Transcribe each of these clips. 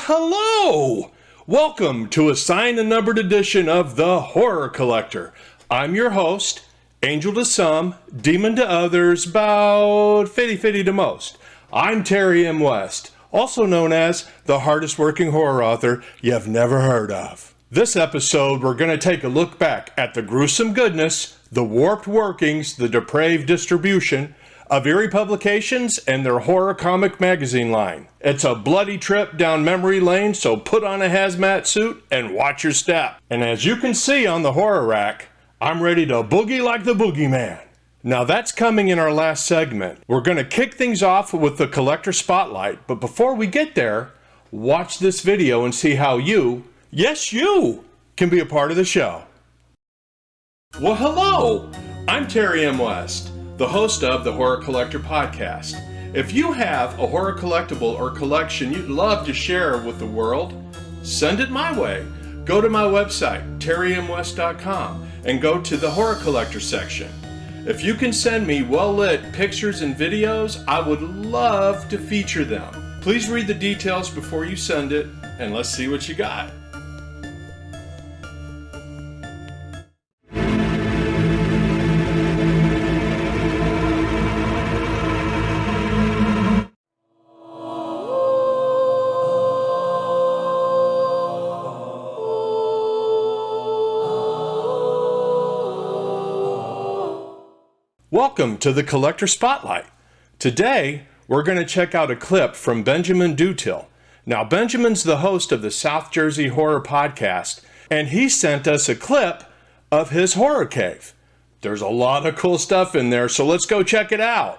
Well, hello! Welcome to a signed and numbered edition of The Horror Collector. I'm your host, angel to some, demon to others, about fitty-fitty to most. I'm Terry M. West, also known as the hardest working horror author you've never heard of. This episode, we're going to take a look back at the gruesome goodness, the warped workings, the depraved distribution of Eerie Publications and their horror comic magazine line. It's a bloody trip down memory lane, so put on a hazmat suit and watch your step. And as you can see on the horror rack, I'm ready to boogie like the boogeyman. Now that's coming in our last segment. We're going to kick things off with the collector spotlight, but before we get there, watch this video and see how you, yes you, can be a part of the show. Well, hello! I'm Terry M. West, the host of the Horror Collector Podcast. If you have a horror collectible or collection you'd love to share with the world, send it my way. Go to my website, terrymwest.com, and go to the Horror Collector section. If you can send me well-lit pictures and videos, I would love to feature them. Please read the details before you send it, and let's see what you got. Welcome to the Collector Spotlight. Today, we're going to check out a clip from Benjamin Dutill. Now, Benjamin's the host of the South Jersey Horror Podcast, and he sent us a clip of his horror cave. There's a lot of cool stuff in there, so let's go check it out.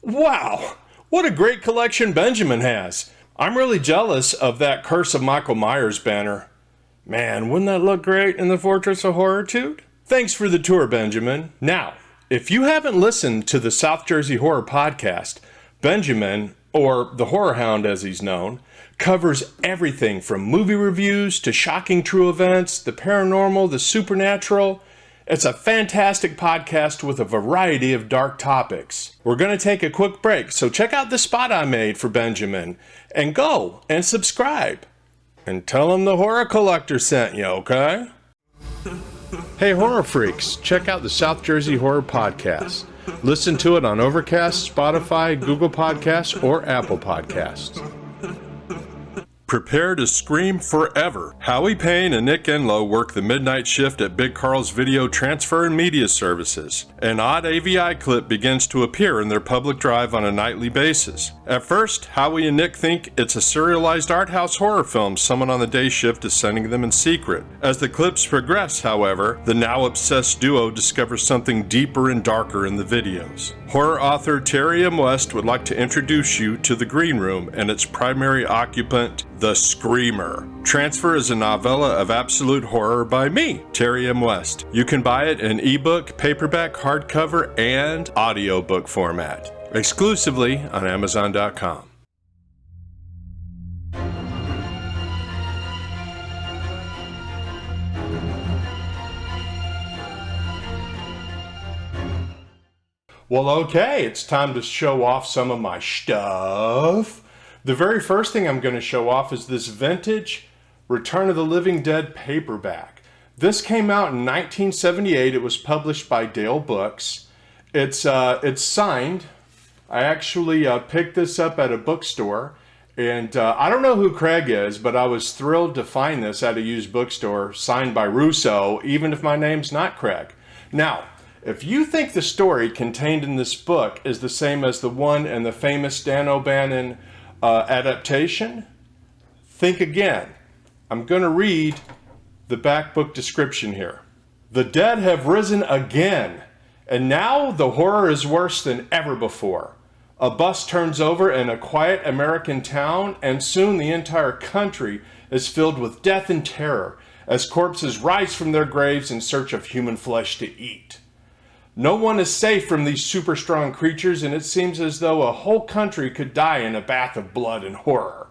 Wow, what a great collection Benjamin has. I'm really jealous of that Curse of Michael Myers banner. Man, wouldn't that look great in the Fortress of Horritude? Thanks for the tour, Benjamin. Now, if you haven't listened to the South Jersey Horror Podcast, Benjamin, or the Horror Hound as he's known, covers everything from movie reviews to shocking true events, the paranormal, the supernatural. It's a fantastic podcast with a variety of dark topics. We're going to take a quick break, so check out the spot I made for Benjamin, and go and subscribe. And tell him the Horror Collector sent you, okay? Hey horror freaks, check out the South Jersey Horror Podcast. Listen to it on Overcast, Spotify, Google Podcasts, or Apple Podcasts. Prepare to scream forever. Howie Payne and Nick Enlow work the midnight shift at Big Carl's Video Transfer and Media Services. An odd AVI clip begins to appear in their public drive on a nightly basis. At first, Howie and Nick think it's a serialized art house horror film someone on the day shift is sending them in secret. As the clips progress, however, the now obsessed duo discovers something deeper and darker in the videos. Horror author Terry M. West would like to introduce you to the Green Room and its primary occupant, The Screamer. Transfer is a novella of absolute horror by me, Terry M. West. You can buy it in ebook, paperback, hardcover, and audiobook format, exclusively on Amazon.com. Well, okay, it's time to show off some of my stuff. The very first thing I'm going to show off is this vintage Return of the Living Dead paperback. This came out in 1978. It was published by Dale Books. It's signed. I actually picked this up at a bookstore, And I don't know who Craig is, but I was thrilled to find this at a used bookstore signed by Russo, even if my name's not Craig. Now, if you think the story contained in this book is the same as the one in the famous Dan O'Bannon adaptation, think again. I'm going to read the back book description here. The dead have risen again, and now the horror is worse than ever before. A bus turns over in a quiet American town, and soon the entire country is filled with death and terror as corpses rise from their graves in search of human flesh to eat. No one is safe from these super strong creatures, and it seems as though a whole country could die in a bath of blood and horror.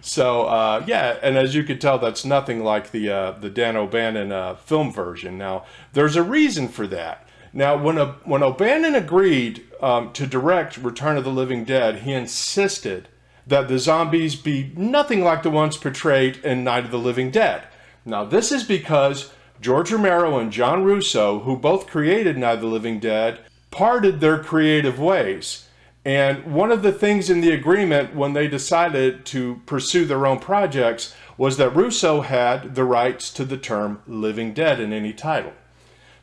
So, yeah, and as you can tell, that's nothing like the Dan O'Bannon film version. Now, there's a reason for that. Now, when O'Bannon agreed to direct Return of the Living Dead, he insisted that the zombies be nothing like the ones portrayed in Night of the Living Dead. Now, this is because George Romero and John Russo, who both created Night of the Living Dead, parted their creative ways. And one of the things in the agreement when they decided to pursue their own projects was that Russo had the rights to the term Living Dead in any title.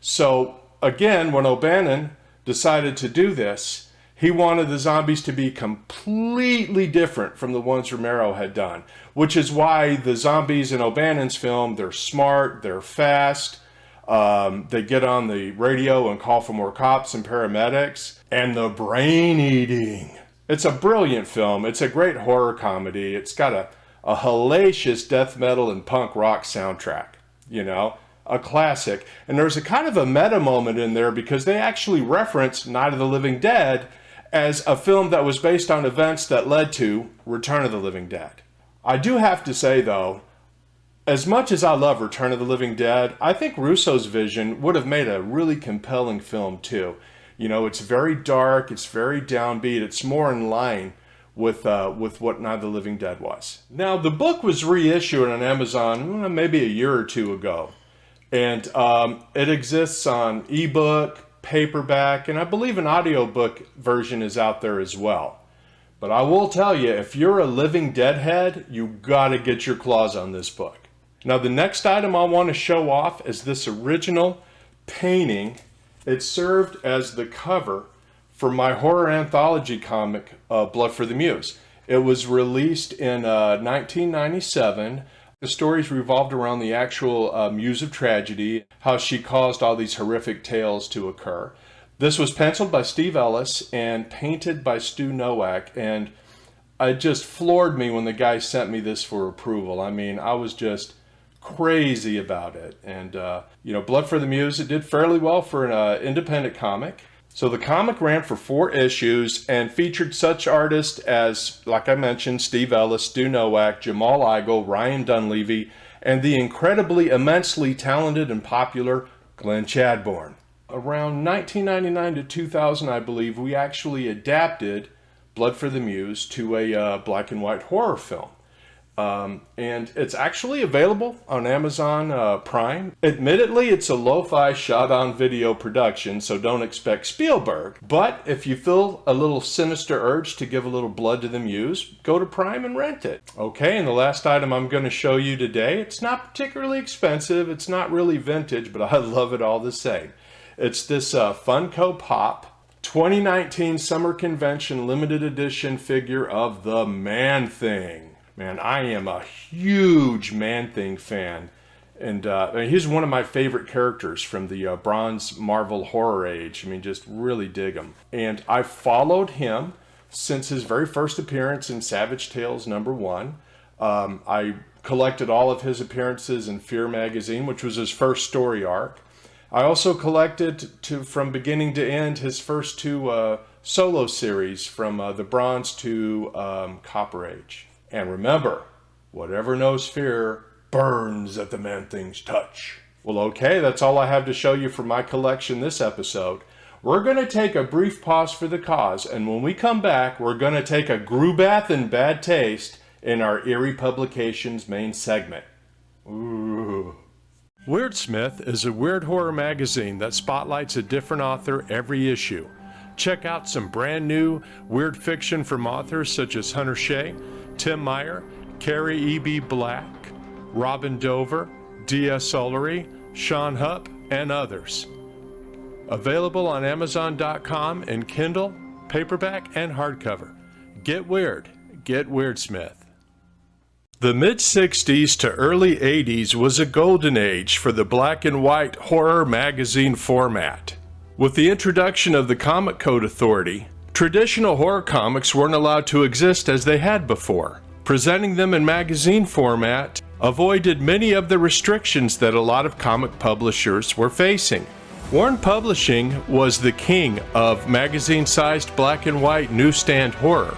So again, when O'Bannon decided to do this, he wanted the zombies to be completely different from the ones Romero had done, which is why the zombies in O'Bannon's film, they're smart, they're fast, they get on the radio and call for more cops and paramedics, and the brain eating. It's a brilliant film. It's a great horror comedy. It's got a hellacious death metal and punk rock soundtrack, you know, a classic. And there's a kind of a meta moment in there because they actually reference Night of the Living Dead as a film that was based on events that led to Return of the Living Dead. I do have to say, though, as much as I love Return of the Living Dead, I think Russo's vision would have made a really compelling film, too. You know, it's very dark, it's very downbeat, it's more in line with what Night of the Living Dead was. Now, the book was reissued on Amazon maybe a year or two ago. And it exists on ebook, paperback, and I believe an audiobook version is out there as well. But I will tell you, if you're a Living Dead head, you gotta get your claws on this book. Now, the next item I want to show off is this original painting. It served as the cover for my horror anthology comic, Blood for the Muse. It was released in 1997. The stories revolved around the actual Muse of Tragedy, how she caused all these horrific tales to occur. This was penciled by Steve Ellis and painted by Stu Nowak, and it just floored me when the guy sent me this for approval. I mean, I was just crazy about it. And, you know, Blood for the Muse, it did fairly well for an independent comic. So the comic ran for 4 issues and featured such artists as, like I mentioned, Steve Ellis, Stu Nowak, Jamal Igle, Ryan Dunleavy, and the incredibly, immensely talented and popular Glenn Chadbourne. Around 1999 to 2000, I believe, we actually adapted Blood for the Muse to a black and white horror film. And it's actually available on Amazon Prime. Admittedly, it's a lo-fi shot-on-video production, so don't expect Spielberg. But if you feel a little sinister urge to give a little blood to the Muse, go to Prime and rent it. Okay, and the last item I'm going to show you today, it's not particularly expensive, it's not really vintage, but I love it all the same. It's this Funko Pop 2019 Summer Convention limited edition figure of the Man-Thing. Man, I am a huge Man-Thing fan, and he's one of my favorite characters from the Bronze Marvel horror age. I mean, just really dig him. And I followed him since his very first appearance in Savage Tales #1. I collected all of his appearances in Fear magazine, which was his first story arc. I also collected, from beginning to end, his first 2 solo series from the Bronze to Copper Age. And remember, whatever knows fear burns at the Man-Thing's touch. Well, okay, that's all I have to show you for my collection this episode. We're going to take a brief pause for the cause, and when we come back, we're going to take a grew bath in bad taste in our Eerie Publications main segment. Ooh. Weirdsmith is a weird horror magazine that spotlights a different author every issue. Check out some brand new weird fiction from authors such as Hunter Shea, Tim Meyer, Carrie E.B. Black, Robin Dover, D.S. Ullery, Sean Hupp, and others. Available on Amazon.com in Kindle, paperback, and hardcover. Get weird. Get Weirdsmith. The mid-60s to early 80s was a golden age for the black and white horror magazine format. With the introduction of the Comic Code Authority, traditional horror comics weren't allowed to exist as they had before. Presenting them in magazine format avoided many of the restrictions that a lot of comic publishers were facing. Warren Publishing was the king of magazine-sized black and white newsstand horror.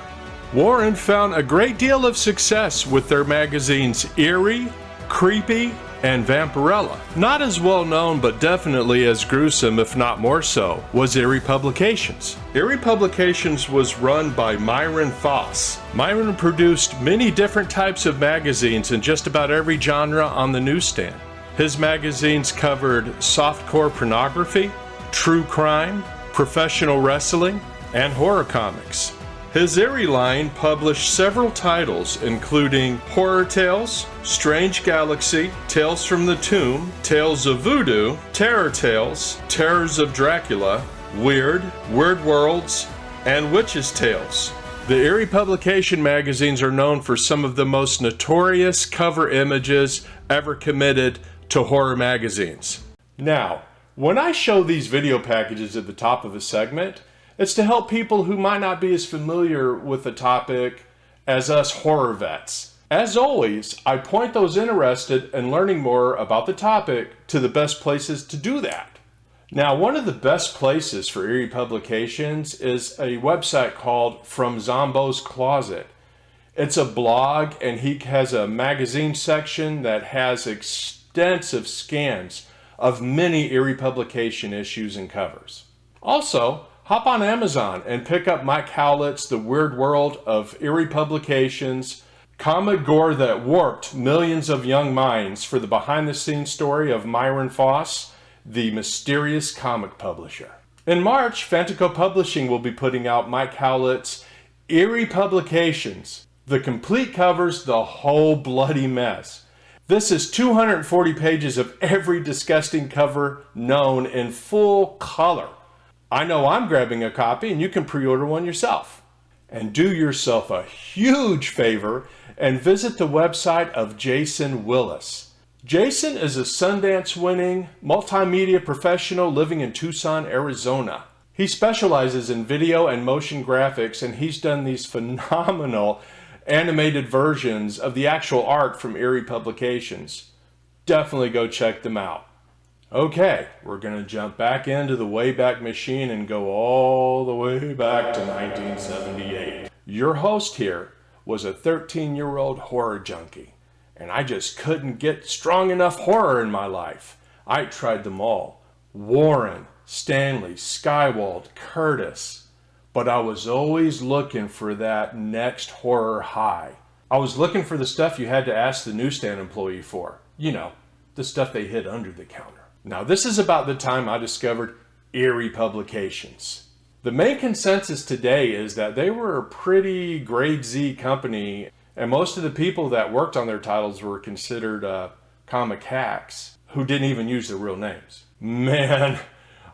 Warren found a great deal of success with their magazines Eerie, Creepy, and Vampirella. Not as well known, but definitely as gruesome, if not more so, was Eerie Publications. Eerie Publications was run by Myron Foss. Myron produced many different types of magazines in just about every genre on the newsstand. His magazines covered softcore pornography, true crime, professional wrestling, and horror comics. His Eerie line published several titles, including Horror Tales, Strange Galaxy, Tales from the Tomb, Tales of Voodoo, Terror Tales, Terrors of Dracula, Weird, Weird Worlds, and Witches' Tales. The Eerie Publication magazines are known for some of the most notorious cover images ever committed to horror magazines. Now, when I show these video packages at the top of a segment, it's to help people who might not be as familiar with the topic as us horror vets. As always, I point those interested in learning more about the topic to the best places to do that. Now, one of the best places for Eerie Publications is a website called From Zombo's Closet. It's a blog, and he has a magazine section that has extensive scans of many Eerie Publication issues and covers. Also, hop on Amazon and pick up Mike Howlett's The Weird World of Eerie Publications, comic gore that warped millions of young minds, for the behind-the-scenes story of Myron Foss, the mysterious comic publisher. In March, Fantico Publishing will be putting out Mike Howlett's Eerie Publications, the complete covers, the whole bloody mess. This is 240 pages of every disgusting cover known in full color. I know I'm grabbing a copy, and you can pre-order one yourself. And do yourself a huge favor and visit the website of Jason Willis. Jason is a Sundance-winning multimedia professional living in Tucson, Arizona. He specializes in video and motion graphics, and he's done these phenomenal animated versions of the actual art from Eerie Publications. Definitely go check them out. Okay, we're going to jump back into the Wayback Machine and go all the way back to 1978. Your host here was a 13-year-old horror junkie, and I just couldn't get strong enough horror in my life. I tried them all. Warren, Stanley, Skywald, Curtis. But I was always looking for that next horror high. I was looking for the stuff you had to ask the newsstand employee for. You know, the stuff they hid under the counter. Now, this is about the time I discovered Eerie Publications. The main consensus today is that they were a pretty grade Z company, and most of the people that worked on their titles were considered comic hacks who didn't even use their real names. Man,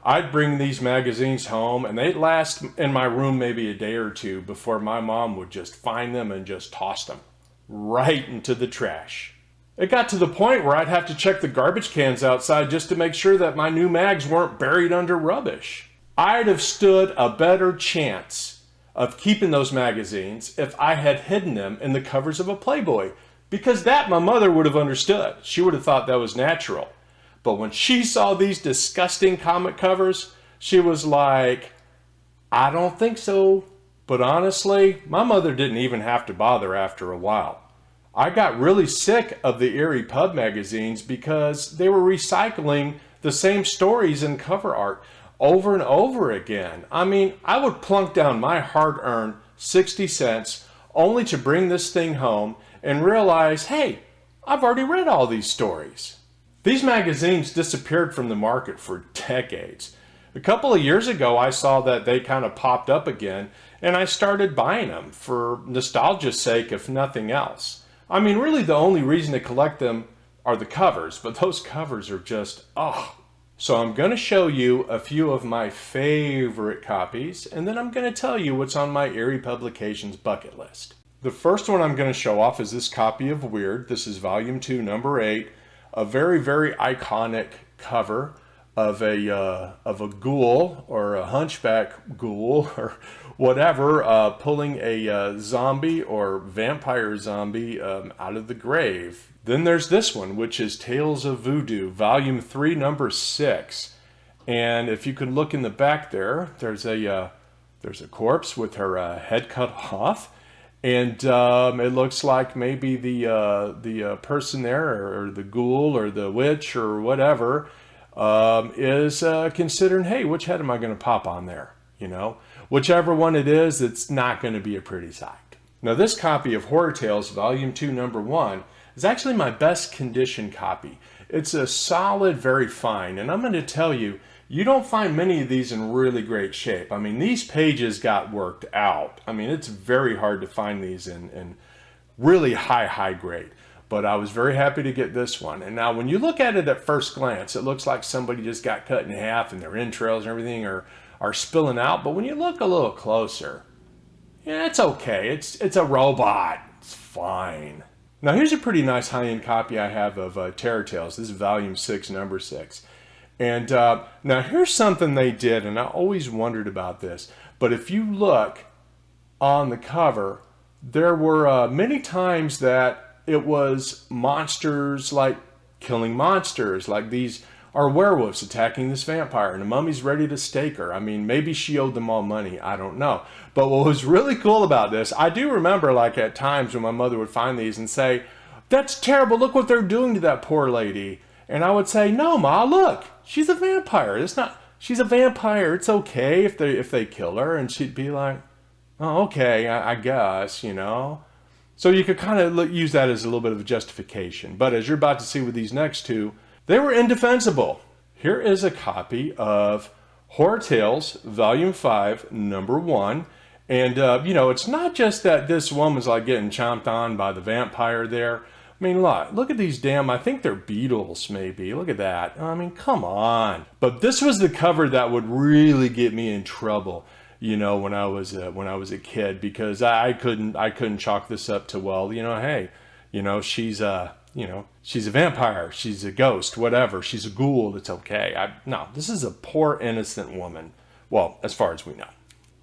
I'd bring these magazines home, and they'd last in my room maybe a day or two before my mom would just find them and just toss them right into the trash. It got to the point where I'd have to check the garbage cans outside just to make sure that my new mags weren't buried under rubbish. I'd have stood a better chance of keeping those magazines if I had hidden them in the covers of a Playboy, because that my mother would have understood. She would have thought that was natural. But when she saw these disgusting comic covers, she was like, I don't think so. But honestly, my mother didn't even have to bother after a while. I got really sick of the Eerie Pub magazines because they were recycling the same stories and cover art over and over again. I mean, I would plunk down my hard-earned 60 cents only to bring this thing home and realize, hey, I've already read all these stories. These magazines disappeared from the market for decades, A couple of years ago, I saw that they kind of popped up again, and I started buying them for nostalgia's sake, if nothing else. I mean, really the only reason to collect them are the covers, but those covers are just, oh. So I'm going to show you a few of my favorite copies, and then I'm going to tell you what's on my Eerie Publications bucket list. The first one I'm going to show off is this copy of Weird. This is volume 2, number 8, a very, very iconic cover of a ghoul or a hunchback ghoul or whatever, pulling a zombie or vampire zombie out of the grave. Then there's this one, which is Tales of Voodoo, volume 3, number 6. And if you could look in the back there, there's a corpse with her head cut off. And it looks like maybe the person there, or the ghoul or the witch or whatever, is considering, hey, which head am I going to pop on there? You know, whichever one it is, it's not going to be a pretty sight. Now, this copy of Horror Tales, volume 2, number 1, is actually my best condition copy. It's a solid, very fine, and I'm going to tell you, you don't find many of these in really great shape. I mean, these pages got worked out. I mean, it's very hard to find these in really high grade. But I was very happy to get this one. And now when you look at it at first glance, it looks like somebody just got cut in half and their entrails and everything are spilling out. But when you look a little closer, yeah, it's okay. It's a robot. It's fine. Now here's a pretty nice high-end copy I have of Terror Tales. This is volume 6, number 6. And now here's something they did, and I always wondered about this. But if you look on the cover, there were many times that it was monsters, like killing monsters, like these are werewolves attacking this vampire, and the mummy's ready to stake her. I mean, maybe she owed them all money. I don't know. But what was really cool about this, I do remember like at times when my mother would find these and say, that's terrible, look what they're doing to that poor lady. And I would say, no, Ma, look, she's a vampire. It's not, she's a vampire. It's okay if they kill her. And she'd be like, oh, okay, I guess, you know. So you could kind of use that as a little bit of a justification. But as you're about to see with these next two, they were indefensible. Here is a copy of Horror Tales, volume 5, number 1. And, you know, it's not just that this woman's like getting chomped on by the vampire there. I mean, look at these damn, I think they're beetles maybe. Look at that. I mean, come on. But this was the cover that would really get me in trouble, you know, when I was a kid, because I couldn't chalk this up to, well, you know, hey, you know, she's a vampire, she's a ghost, whatever, she's a ghoul, it's okay. No, this is a poor innocent woman. Well, as far as we know.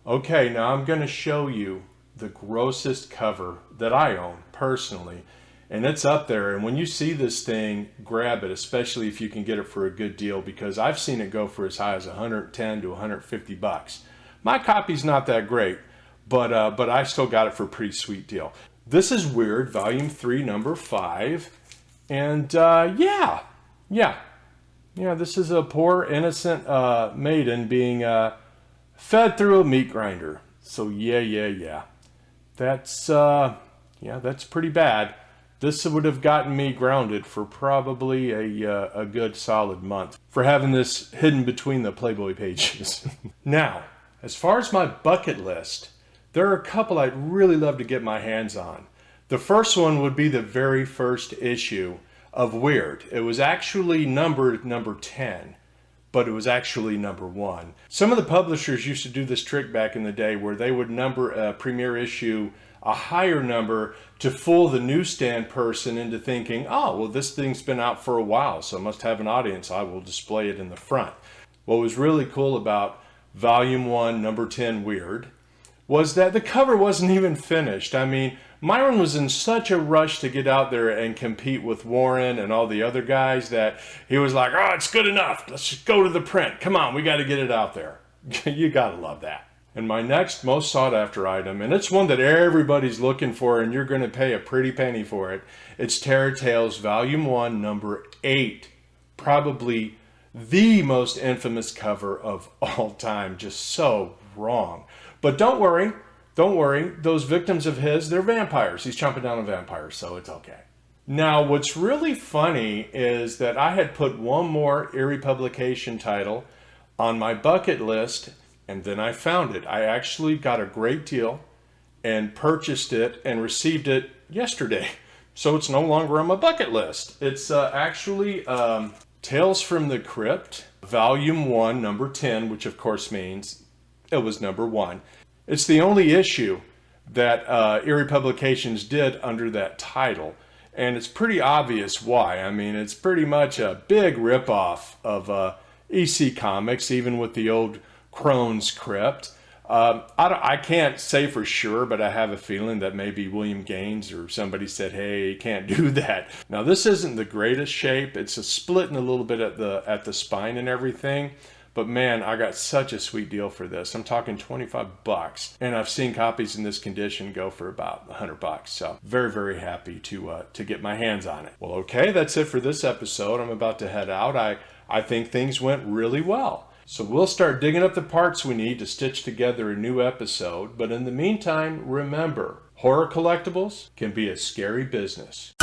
Okay, now I'm going to show you the grossest cover that I own personally. And it's up there, and when you see this thing, grab it, especially if you can get it for a good deal, because I've seen it go for as high as 110 to 150 bucks. My copy's not that great, but I still got it for a pretty sweet deal. This is Weird, volume 3, number 5, and yeah, this is a poor innocent maiden being fed through a meat grinder. So yeah, that's pretty bad. This would have gotten me grounded for probably a good solid month for having this hidden between the Playboy pages. Now, as far as my bucket list, there are a couple I'd really love to get my hands on. The first one would be the very first issue of Weird. It was actually numbered number 10, but it was actually number 1. Some of the publishers used to do this trick back in the day where they would number a premiere issue a higher number to fool the newsstand person into thinking, oh, well, this thing's been out for a while, so it must have an audience. I will display it in the front. What was really cool about Volume 1, number 10, Weird, was that the cover wasn't even finished. I mean, Myron was in such a rush to get out there and compete with Warren and all the other guys that he was like, oh, it's good enough. Let's just go to the print. Come on, we got to get it out there. You got to love that. And my next most sought after item, and it's one that everybody's looking for and you're going to pay a pretty penny for it, it's Terror Tales Volume 1, number 8. Probably the most infamous cover of all time. Just so wrong. But don't worry, those victims of his, they're vampires. He's chomping down on vampires, so it's okay. Now, what's really funny is that I had put one more Eerie Publication title on my bucket list, and then I found it. I actually got a great deal and purchased it and received it yesterday. So it's no longer on my bucket list. It's actually Tales from the Crypt, Volume 1, number 10, which of course means it was number 1. It's the only issue that Eerie Publications did under that title. And it's pretty obvious why. I mean, it's pretty much a big ripoff of EC Comics, even with the old Crone's Crypt. I can't say for sure, but I have a feeling that maybe William Gaines or somebody said, hey, you can't do that. Now, this isn't the greatest shape. It's a splitting a little bit at the spine and everything. But man, I got such a sweet deal for this. I'm talking $25, and I've seen copies in this condition go for about $100. So very, very happy to get my hands on it. Well, okay, that's it for this episode. I'm about to head out. I think things went really well. So we'll start digging up the parts we need to stitch together a new episode. But in the meantime, remember, horror collectibles can be a scary business.